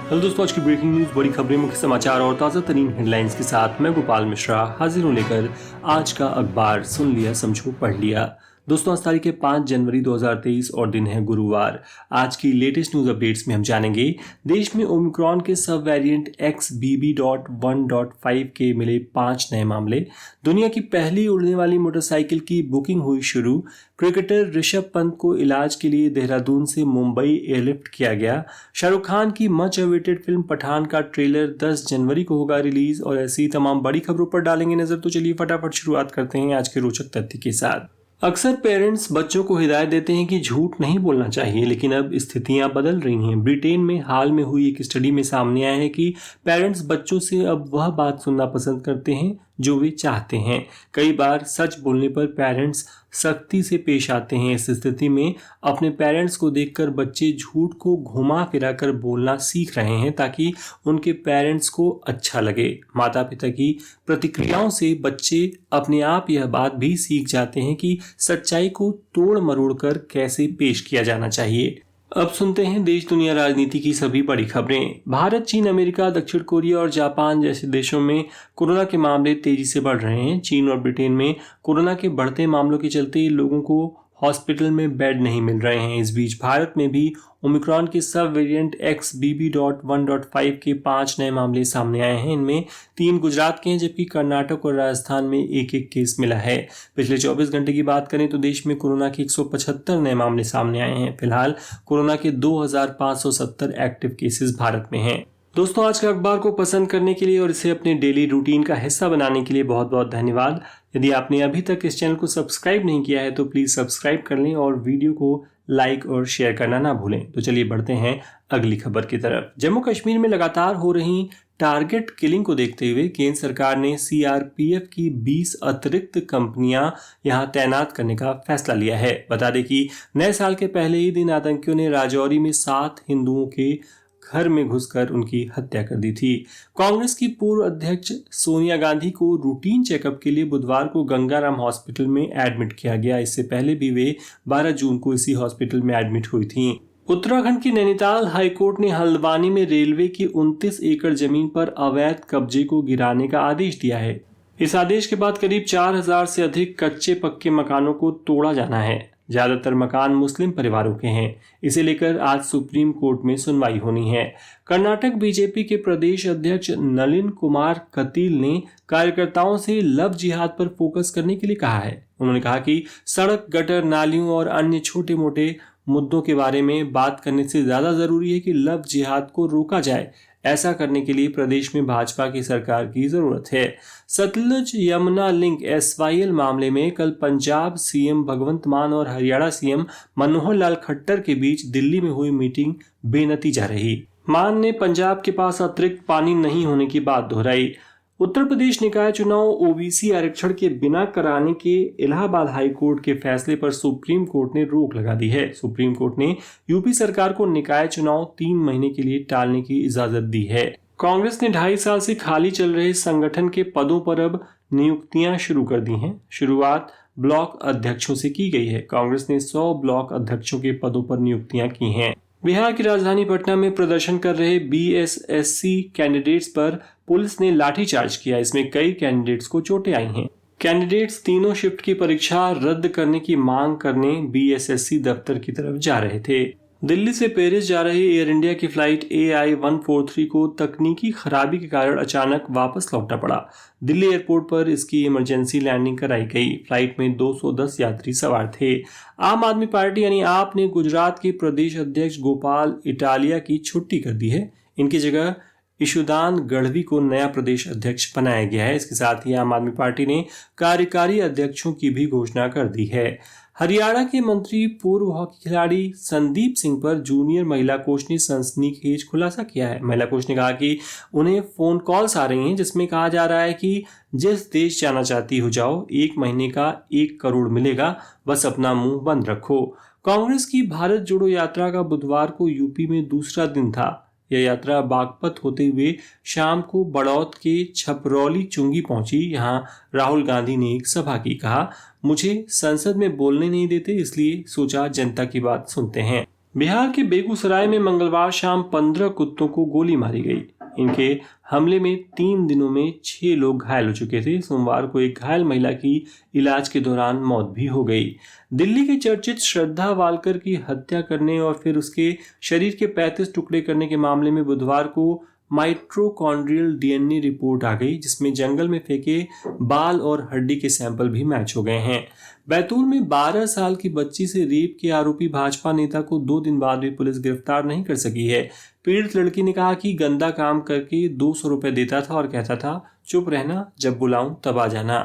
Hello दोस्तों, आज की ब्रेकिंग न्यूज, बड़ी खबरें, मुख्य समाचार और ताज़ा तरीन हेडलाइंस के साथ मैं गोपाल मिश्रा हाजिर हूं लेकर आज का अखबार। सुन लिया, समझो, पढ़ लिया। दोस्तों, आज तारीख है 5 जनवरी 2023 और दिन है गुरुवार। आज की लेटेस्ट न्यूज अपडेट्स में हम जानेंगे देश में ओमिक्रॉन के सब वेरिएंट XBB.1.5 के मिले 5 नए मामले। दुनिया की पहली उड़ने वाली मोटरसाइकिल की बुकिंग हुई शुरू। क्रिकेटर ऋषभ पंत को इलाज के लिए देहरादून से मुंबई एयरलिफ्ट किया गया। शाहरुख खान की मच अवेटेड फिल्म पठान का ट्रेलर 10 जनवरी को होगा रिलीज। और ऐसी तमाम बड़ी खबरों पर डालेंगे नजर। तो चलिए फटाफट शुरुआत करते हैं आज के रोचक तथ्य के साथ। अक्सर पेरेंट्स बच्चों को हिदायत देते हैं कि झूठ नहीं बोलना चाहिए, लेकिन अब स्थितियां बदल रही हैं। ब्रिटेन में हाल में हुई एक स्टडी में सामने आया है कि पेरेंट्स बच्चों से अब वह बात सुनना पसंद करते हैं जो वे चाहते हैं। कई बार सच बोलने पर पेरेंट्स सख्ती से पेश आते हैं। इस स्थिति में अपने पेरेंट्स को देखकर बच्चे झूठ को घुमा फिरा कर बोलना सीख रहे हैं ताकि उनके पेरेंट्स को अच्छा लगे। माता पिता की प्रतिक्रियाओं से बच्चे अपने आप यह बात भी सीख जाते हैं कि सच्चाई को तोड़ मरोड़ कर कैसे पेश किया जाना चाहिए। अब सुनते हैं देश दुनिया राजनीति की सभी बड़ी खबरें। भारत, चीन, अमेरिका, दक्षिण कोरिया और जापान जैसे देशों में कोरोना के मामले तेजी से बढ़ रहे हैं। चीन और ब्रिटेन में कोरोना के बढ़ते मामलों के चलते लोगों को हॉस्पिटल में बेड नहीं मिल रहे हैं। इस बीच भारत में भी ओमिक्रॉन के सब वेरिएंट XBB.1.5 के 5 नए मामले सामने आए हैं। इनमें 3 गुजरात के हैं, जबकि कर्नाटक और राजस्थान में एक एक केस मिला है। पिछले 24 घंटे की बात करें तो देश में कोरोना के 175 नए मामले सामने आए हैं। फिलहाल कोरोना के 2570 एक्टिव केसेस भारत में हैं। दोस्तों, आज के अखबार को पसंद करने के लिए और इसे अपने डेली रूटीन का हिस्सा बनाने के लिए बहुत बहुत धन्यवाद। यदि आपने अभी तक इस चैनल को सब्सक्राइब नहीं किया है तो प्लीज सब्सक्राइब कर लें और वीडियो को लाइक और शेयर करना ना भूलें। तो चलिए बढ़ते हैं अगली खबर की तरफ। जम्मू कश्मीर में लगातार हो रही टारगेट किलिंग को देखते हुए केंद्र सरकार ने CRPF की 20 अतिरिक्त कंपनियां यहां तैनात करने का फैसला लिया है। बता दें कि नए साल के पहले ही दिन आतंकियों ने राजौरी में 7 हिंदुओं के घर में घुसकर उनकी हत्या कर दी थी। कांग्रेस की पूर्व अध्यक्ष सोनिया गांधी को रूटीन चेकअप के लिए बुधवार को गंगाराम हॉस्पिटल में एडमिट किया गया। इससे पहले भी वे 12 जून को इसी हॉस्पिटल में एडमिट हुई थीं। उत्तराखंड की नैनीताल हाईकोर्ट ने हल्द्वानी में रेलवे की 29 एकड़ जमीन पर अवैध कब्जे को गिराने का आदेश दिया है। इस आदेश के बाद करीब 4000 से अधिक कच्चे पक्के मकानों को तोड़ा जाना है। ज्यादातर मकान मुस्लिम परिवारों के हैं। इसे लेकर आज सुप्रीम कोर्ट में सुनवाई होनी है। कर्नाटक बीजेपी के प्रदेश अध्यक्ष नलिन कुमार कतील ने कार्यकर्ताओं से लव जिहाद पर फोकस करने के लिए कहा है। उन्होंने कहा कि सड़क, गटर, नालियों और अन्य छोटे मोटे मुद्दों के बारे में बात करने से ज्यादा जरूरी है कि लव जिहाद को रोका जाए। ऐसा करने के लिए प्रदेश में भाजपा की सरकार की जरूरत है। सतलुज यमुना लिंक SYL मामले में कल पंजाब CM भगवंत मान और हरियाणा CM मनोहर लाल खट्टर के बीच दिल्ली में हुई मीटिंग बेनतीजा रही। मान ने पंजाब के पास अतिरिक्त पानी नहीं होने की बात दोहराई। उत्तर प्रदेश निकाय चुनाव OBC आरक्षण के बिना कराने के इलाहाबाद हाई कोर्ट के फैसले पर सुप्रीम कोर्ट ने रोक लगा दी है। सुप्रीम कोर्ट ने यूपी सरकार को निकाय चुनाव 3 महीने के लिए टालने की इजाजत दी है। कांग्रेस ने 2.5 साल से खाली चल रहे संगठन के पदों पर अब नियुक्तियां शुरू कर दी हैं। शुरुआत ब्लॉक अध्यक्षों से की गई है। कांग्रेस ने 100 ब्लॉक अध्यक्षों के पदों पर नियुक्तियां की हैं। बिहार की राजधानी पटना में प्रदर्शन कर रहे BSSC कैंडिडेट्स पर पुलिस ने लाठीचार्ज किया। इसमें कई कैंडिडेट्स को चोटें आई हैं। कैंडिडेट्स तीनों शिफ्ट की परीक्षा रद्द करने की मांग करने BSSC दफ्तर की तरफ जा रहे थे। दिल्ली से पेरिस जा रही एयर इंडिया की फ्लाइट AI-143 को तकनीकी खराबी के कारण अचानक वापस लौटना पड़ा। दिल्ली एयरपोर्ट पर इसकी इमरजेंसी लैंडिंग कराई गई। फ्लाइट में 210 यात्री सवार थे। आम आदमी पार्टी यानी आप ने गुजरात के प्रदेश अध्यक्ष गोपाल इटालिया की छुट्टी कर दी है। इनकी जगह ईशुदान गढ़वी को नया प्रदेश अध्यक्ष बनाया गया है। इसके साथ ही आम आदमी पार्टी ने कार्यकारी अध्यक्षों की भी घोषणा कर दी है। हरियाणा के मंत्री पूर्व हॉकी खिलाड़ी संदीप सिंह पर जूनियर महिला कोच ने सनसनीखेज खुलासा किया है। महिला कोच ने कहा कि उन्हें फोन कॉल्स आ रही हैं जिसमें कहा जा रहा है कि जिस देश जाना चाहती हो जाओ, 1 महीने का 1 करोड़ मिलेगा, बस अपना मुंह बंद रखो। कांग्रेस की भारत जोड़ो यात्रा का बुधवार को यूपी में दूसरा दिन था। यह यात्रा बागपत होते हुए शाम को बड़ौत के छपरौली चुंगी पहुंची। यहां राहुल गांधी ने एक सभा की। कहा, मुझे संसद में बोलने नहीं देते, इसलिए सोचा जनता की बात सुनते हैं। बिहार के बेगूसराय में मंगलवार शाम 15 कुत्तों को गोली मारी गई। इनके हमले में 3 दिनों में 6 लोग घायल हो चुके थे। सोमवार को एक घायल महिला की इलाज के दौरान मौत भी हो गई। दिल्ली के चर्चित श्रद्धा वालकर की हत्या करने और फिर उसके शरीर के 35 टुकड़े करने के मामले में बुधवार को माइटोकॉन्ड्रियल डीएनए रिपोर्ट आ गई, जिसमें जंगल में फेंके बाल और हड्डी के सैंपल भी मैच हो गए हैं। बैतूल में 12 साल की बच्ची से रेप के आरोपी भाजपा नेता को 2 दिन बाद भी पुलिस गिरफ्तार नहीं कर सकी है। पीड़ित लड़की ने कहा कि गंदा काम करके 200 रुपए देता था और कहता था चुप रहना, जब बुलाऊं तब आ जाना।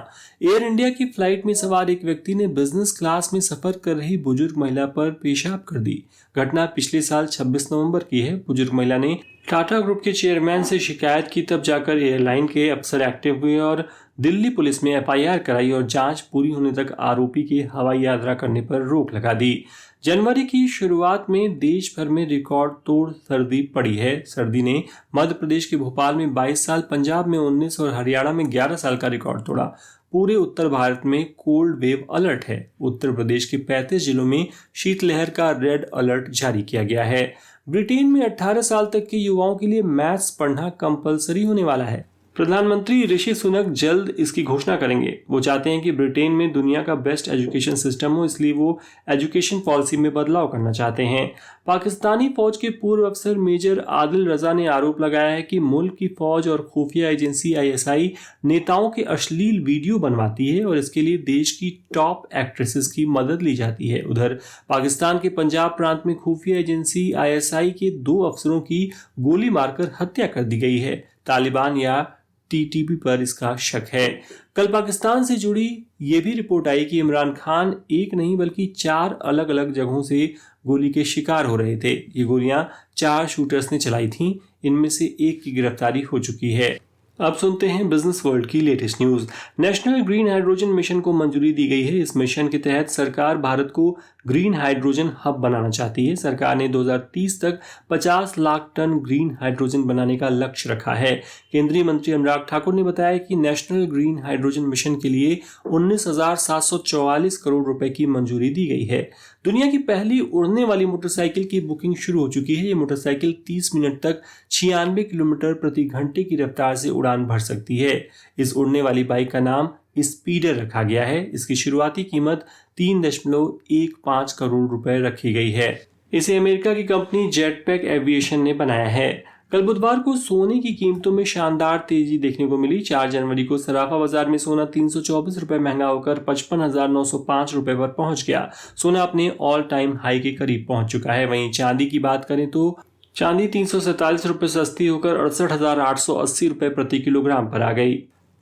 एयर इंडिया की फ्लाइट में सवार एक व्यक्ति ने बिजनेस क्लास में सफर कर रही बुजुर्ग महिला पर पेशाब कर दी। घटना पिछले साल 26 नवंबर की है। बुजुर्ग महिला ने टाटा ग्रुप के चेयरमैन से शिकायत की, तब जाकर एयरलाइन के अफसर एक्टिव हुए और दिल्ली पुलिस में एफआईआर कराई और जांच पूरी होने तक आरोपी के हवाई यात्रा करने पर रोक लगा दी। जनवरी की शुरुआत में देश भर में रिकॉर्ड तोड़ सर्दी पड़ी है। सर्दी ने मध्य प्रदेश के भोपाल में 22 साल, पंजाब में 19 और हरियाणा में 11 साल का रिकॉर्ड तोड़ा। पूरे उत्तर भारत में कोल्ड वेव अलर्ट है। उत्तर प्रदेश के 35 जिलों में शीतलहर का रेड अलर्ट जारी किया गया है। ब्रिटेन में 18 साल तक के युवाओं के लिए मैथ्स पढ़ना कंपलसरी होने वाला है। प्रधानमंत्री ऋषि सुनक जल्द इसकी घोषणा करेंगे। वो चाहते हैं कि ब्रिटेन में दुनिया का बेस्ट एजुकेशन सिस्टम हो, इसलिए वो एजुकेशन पॉलिसी में बदलाव करना चाहते हैं। पाकिस्तानी फौज के पूर्व अफसर मेजर आदिल रजा ने आरोप लगाया है कि मुल्क की फौज और खुफिया एजेंसी आईएसआई नेताओं के अश्लील वीडियो बनवाती है और इसके लिए देश की टॉप एक्ट्रेसेस की मदद ली जाती है। उधर पाकिस्तान के पंजाब प्रांत में खुफिया एजेंसी आईएसआई के 2 अफसरों की गोली मारकर हत्या कर दी गई है। तालिबान या टीटीपी पर इसका शक है। कल पाकिस्तान से जुड़ी ये भी रिपोर्ट आई कि इमरान खान एक नहीं बल्कि 4 अलग अलग जगहों से गोली के शिकार हो रहे थे। ये गोलियां 4 शूटर्स ने चलाई थीं। इनमें से एक की गिरफ्तारी हो चुकी है। अब सुनते हैं बिजनेस वर्ल्ड की latest news. National green hydrogen mission को मंजूरी दी गई है। इस मिशन के तहत सरकार भारत को ग्रीन हाइड्रोजन हब बनाना चाहती है। सरकार ने 2030 तक 50 लाख टन ग्रीन हाइड्रोजन बनाने का लक्ष्य रखा है। केंद्रीय मंत्री अनुराग ठाकुर ने बताया कि नेशनल ग्रीन हाइड्रोजन मिशन के लिए 19,744 करोड़ रुपए की मंजूरी दी गई है। दुनिया की पहली उड़ने वाली मोटरसाइकिल की बुकिंग शुरू हो चुकी है। ये मोटरसाइकिल 30 मिनट तक 96 किलोमीटर प्रति घंटे की रफ्तार से उड़ान भर सकती है। इस उड़ने वाली बाइक का नाम स्पीडर रखा गया है। इसकी शुरुआती कीमत 3.15 करोड़ रुपए रखी गई है। इसे अमेरिका की कंपनी जेटपैक एविएशन ने बनाया है। कल बुधवार को सोने की कीमतों में शानदार तेजी देखने को मिली। 4 जनवरी को सराफा बाजार में सोना 324 रुपए महंगा होकर 55,905 रुपए पर पहुंच गया। सोना अपने ऑल टाइम हाई के करीब पहुंच चुका है। वहीं चांदी की बात करें तो चांदी 347 रुपए सस्ती होकर 68,880 रुपए प्रति किलोग्राम पर आ गई।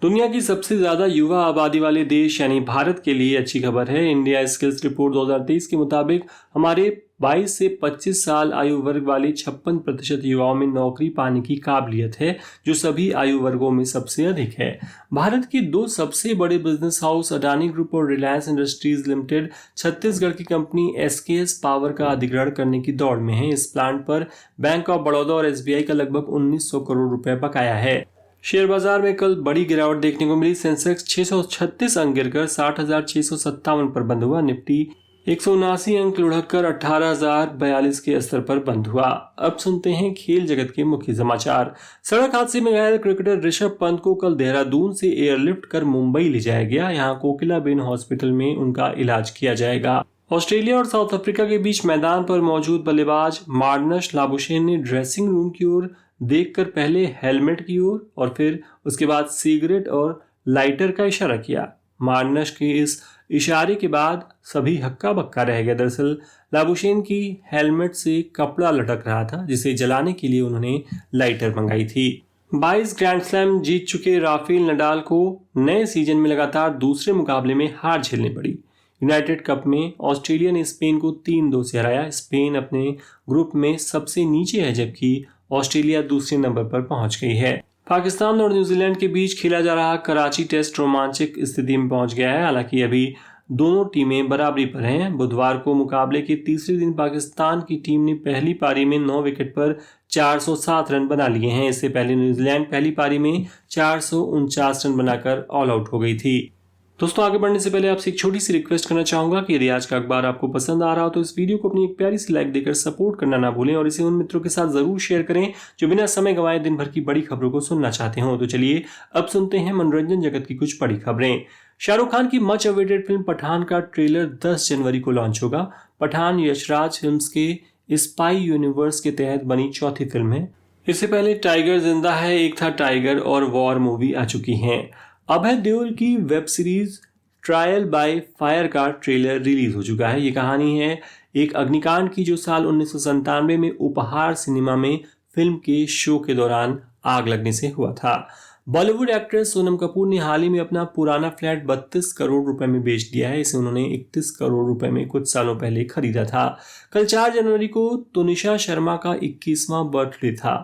दुनिया की सबसे ज्यादा युवा आबादी वाले देश यानी भारत के लिए अच्छी खबर है। इंडिया स्किल्स रिपोर्ट 2023 के मुताबिक हमारे 22 से 25 साल आयु वर्ग वाले 56% युवाओं में नौकरी पाने की काबिलियत है, जो सभी आयु वर्गों में सबसे अधिक है। भारत के 2 सबसे बड़े बिजनेस हाउस अडानी ग्रुप और रिलायंस इंडस्ट्रीज लिमिटेड छत्तीसगढ़ की कंपनी एसकेएस पावर का अधिग्रहण करने की दौड़ में है। इस प्लांट पर बैंक ऑफ बड़ौदा और एसबीआई का लगभग 1900 करोड़ रुपए बकाया है। शेयर बाजार में कल बड़ी गिरावट देखने को मिली। सेंसेक्स 636 अंक गिरकर 60,657 पर बंद हुआ। निफ्टी 179 अंक लुढ़ककर 18,042 के स्तर पर बंद हुआ। अब सुनते हैं खेल जगत के मुख्य समाचार। सड़क हादसे में घायल क्रिकेटर ऋषभ पंत को कल देहरादून से एयरलिफ्ट कर मुंबई ले जाया गया। यहां कोकिलाबेन हॉस्पिटल में उनका इलाज किया जाएगा। ऑस्ट्रेलिया और साउथ अफ्रीका के बीच मैदान पर मौजूद बल्लेबाज मार्नस लाबुशेन ने ड्रेसिंग रूम की ओर देखकर पहले हेलमेट की ओर और फिर उसके बाद सिगरेट और लाइटर का इशारा किया। मार्नस के इस इशारे के बाद सभी हक्का बक्का रह गए। दरअसल लाबुशेन की हेलमेट से कपड़ा लटक रहा था, जिसे जलाने के लिए उन्होंने लाइटर मंगाई थी। 22 ग्रैंड स्लैम जीत चुके राफेल नडाल को नए सीजन में लगातार दूसरे मुकाबले में हार झेलनी पड़ी। यूनाइटेड कप में ऑस्ट्रेलिया ने स्पेन को 3-2 से हराया। स्पेन अपने ग्रुप में सबसे नीचे है, जबकि ऑस्ट्रेलिया दूसरे नंबर पर पहुंच गई है। पाकिस्तान और न्यूजीलैंड के बीच खेला जा रहा कराची टेस्ट रोमांचक स्थिति में पहुंच गया है। हालांकि अभी दोनों टीमें बराबरी पर हैं। बुधवार को मुकाबले के तीसरे दिन पाकिस्तान की टीम ने पहली पारी में 9 विकेट पर 407 रन बना लिए हैं। इससे पहले न्यूजीलैंड पहली पारी में 449 रन बनाकर ऑल आउट हो गई थी। दोस्तों आगे बढ़ने से पहले आपसे एक छोटी सी रिक्वेस्ट करना चाहूंगा कि यदि आज का अखबार आपको पसंद आ रहा हो तो इस वीडियो को अपनी एक प्यारी सी लाइक देकर सपोर्ट करना ना भूलें और इसे उन मित्रों के साथ जरूर शेयर करें जो बिना समय गंवाए दिन भर की बड़ी खबरों को सुनना चाहते हो। तो चलिए अब सुनते हैं मनोरंजन जगत की कुछ बड़ी खबरें। शाहरुख खान की मच अवेटेड फिल्म पठान का ट्रेलर 10 जनवरी को लॉन्च होगा। पठान यशराज फिल्म्स के स्पाई यूनिवर्स के तहत बनी चौथी फिल्म है। इससे पहले टाइगर जिंदा है, एक था टाइगर और वॉर मूवी आ चुकी हैं। अभय देओल की web series trial by fire का ट्रेलर रिलीज हो चुका है। ये कहानी है एक अग्निकांड की जो साल 1997 में उपहार सिनेमा में फिल्म के शो के दौरान आग लगने से हुआ था। बॉलीवुड एक्ट्रेस सोनम कपूर ने हाल ही में अपना पुराना फ्लैट 32 करोड़ रुपए में बेच दिया है। इसे उन्होंने 31 करोड़ रुपए में कुछ सालों पहले खरीदा था। कल 4 जनवरी को तुनिशा शर्मा का 21वां बर्थडे था।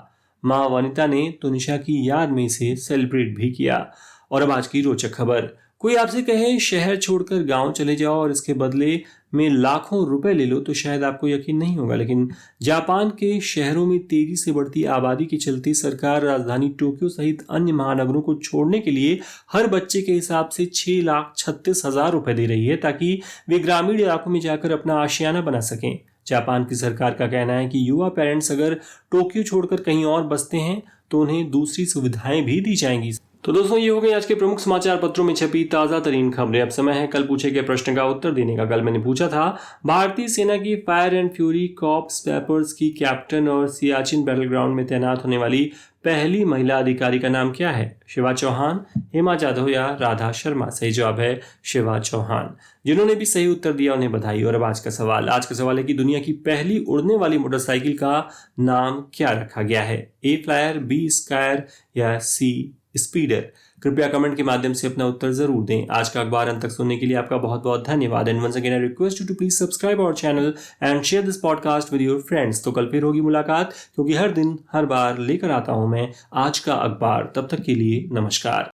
मां वनिता ने तुनिशा की याद में इसे सेलिब्रेट भी किया। और अब आज की रोचक खबर। कोई आपसे कहे शहर छोड़कर गांव चले जाओ और इसके बदले में लाखों रुपए ले लो तो शायद आपको यकीन नहीं होगा, लेकिन जापान के शहरों में तेजी से बढ़ती आबादी के चलते सरकार राजधानी टोक्यो सहित अन्य महानगरों को छोड़ने के लिए हर बच्चे के हिसाब से 6,36,000 रुपए दे रही है ताकि वे ग्रामीण इलाकों में जाकर अपना आशियाना बना सकें। जापान की सरकार का कहना है कि युवा पेरेंट्स अगर टोक्यो छोड़कर कहीं और बसते हैं तो उन्हें दूसरी सुविधाएं भी दी जाएंगी। तो दोस्तों ये हो गई आज के प्रमुख समाचार पत्रों में छपी ताजा तरीन खबरें। अब समय है कल पूछे गए प्रश्न का उत्तर देने का। कल मैंने पूछा था भारतीय सेना की fire and fury corps papers की कैप्टन और सियाचिन बैटल ग्राउंड में तैनात होने वाली पहली महिला अधिकारी का नाम क्या है? शिवा चौहान, हेमा जाधव या राधा शर्मा? सही जवाब है शिवा चौहान। जिन्होंने भी सही उत्तर दिया उन्हें बधाई। और अब आज का सवाल है कि दुनिया की पहली उड़ने वाली मोटरसाइकिल का नाम क्या रखा गया है? ए फ्लायर, बी स्कायर या सी स्पीडर? कृपया कमेंट के माध्यम से अपना उत्तर जरूर दें। आज का अखबार अंत तक सुनने के लिए आपका बहुत बहुत धन्यवाद। And once again I request you to please subscribe our channel and share this podcast with your friends. तो कल फिर होगी मुलाकात, क्योंकि हर दिन हर बार लेकर आता हूं मैं आज का अखबार। तब तक के लिए नमस्कार।